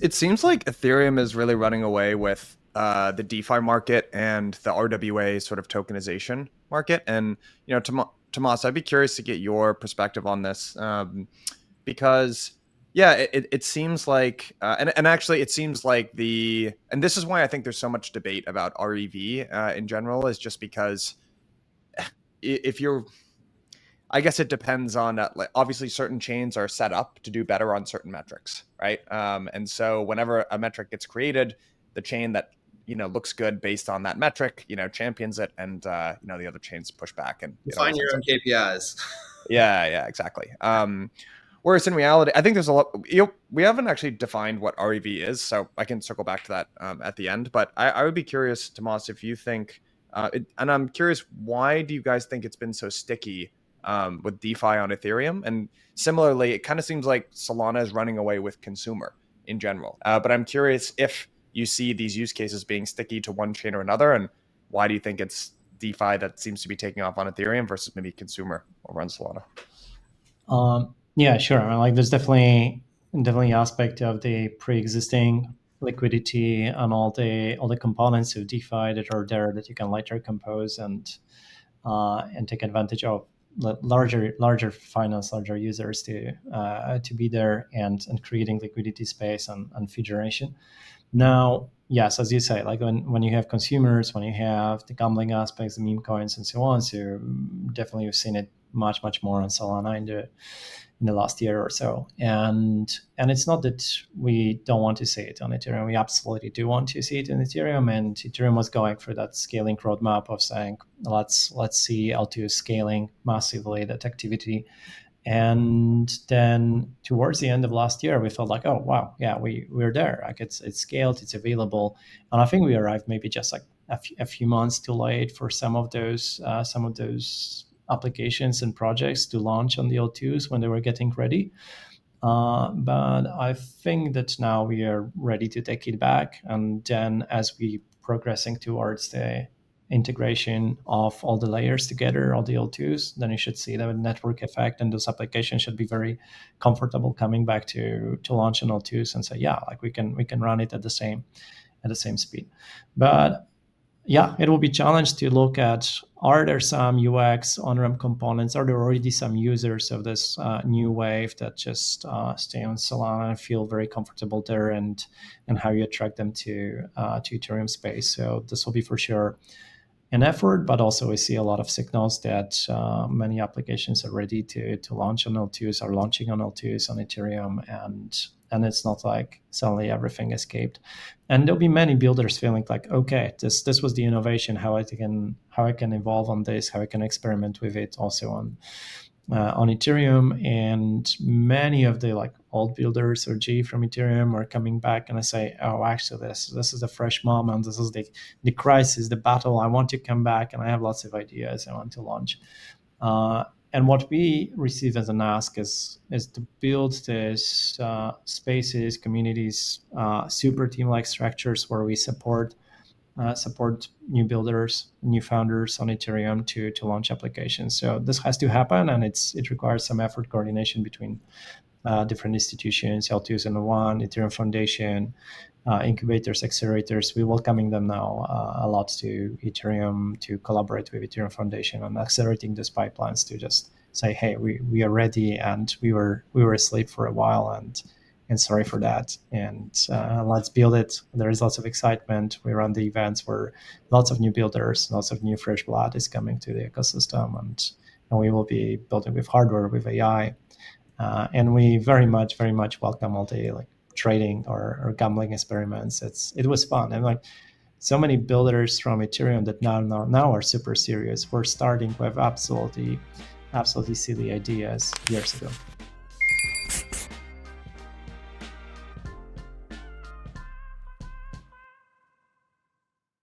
It seems like Ethereum is really running away with the DeFi market and the RWA sort of tokenization market. And Tomas, I'd be curious to get your perspective on this because, yeah, it seems like, and actually, it seems like and this is why I think there's so much debate about REV in general, is just because if you're I guess it depends on like obviously certain chains are set up to do better on certain metrics, right? And so whenever a metric gets created, the chain that looks good based on that metric, champions it, and the other chains push back, and it Define always your ends own up. KPIs. Yeah, exactly. Whereas in reality, I think there's a lot. We haven't actually defined what REV is, so I can circle back to that at the end. But I would be curious, Tomas, if you think, and I'm curious, why do you guys think it's been so sticky with DeFi on Ethereum? And similarly, it kind of seems like Solana is running away with consumer in general. But I'm curious if you see these use cases being sticky to one chain or another, and why do you think it's DeFi that seems to be taking off on Ethereum versus maybe consumer over on Solana? Yeah, sure. I mean, like there's definitely aspect of the pre-existing liquidity and all the components of DeFi that are there that you can later compose and take advantage of larger finance, larger users to be there and creating liquidity space and fee generation. Now, yes, as you say, like when you have consumers, when you have the gambling aspects, the meme coins, and so on, so definitely you've seen it much more on Solana in the last year or so. And it's not that we don't want to see it on Ethereum. We absolutely do want to see it in Ethereum. And Ethereum was going through that scaling roadmap of saying, let's see L2 scaling massively that activity. And then towards the end of last year, we felt like, oh wow, yeah, we're there. Like it's scaled, it's available, and I think we arrived maybe just like a few months too late for some of those applications and projects to launch on the L2s when they were getting ready. But I think that now we are ready to take it back, and then as we progressing towards the integration of all the layers together, all the L2s, then you should see the network effect, and those applications should be very comfortable coming back to launch on L2s and say, yeah, like we can run it at the same speed. But yeah, it will be challenged to look at, are there some UX on-ramp components? Are there already some users of this new wave that just stay on Solana and feel very comfortable there, and how you attract them to Ethereum space? So this will be for sure an effort, but also we see a lot of signals that many applications are ready to launch on L2s, are launching on L2s on Ethereum, and it's not like suddenly everything escaped. And there'll be many builders feeling like, okay, this was the innovation, how I can evolve on this, how I can experiment with it also on Ethereum. And many of the like old builders or G from Ethereum are coming back and I say, oh, actually this is a fresh moment, this is the crisis, the battle, I want to come back, and I have lots of ideas I want to launch. And what we receive as an ask is to build these spaces, communities, super team-like structures where we support new builders, new founders on Ethereum to launch applications. So this has to happen, and it requires some effort, coordination between different institutions, L2s and one, Ethereum Foundation, incubators, accelerators. We're welcoming them now a lot to Ethereum to collaborate with Ethereum Foundation on accelerating those pipelines to just say, hey, we are ready, and we were asleep for a while, and sorry for that, and let's build it. There is lots of excitement. We run the events where lots of new builders, lots of new fresh blood is coming to the ecosystem, and we will be building with hardware, with AI, and we very much welcome all the like trading or gambling experiments. It was fun, and like so many builders from Ethereum that now are super serious. We're starting with absolutely silly ideas years ago.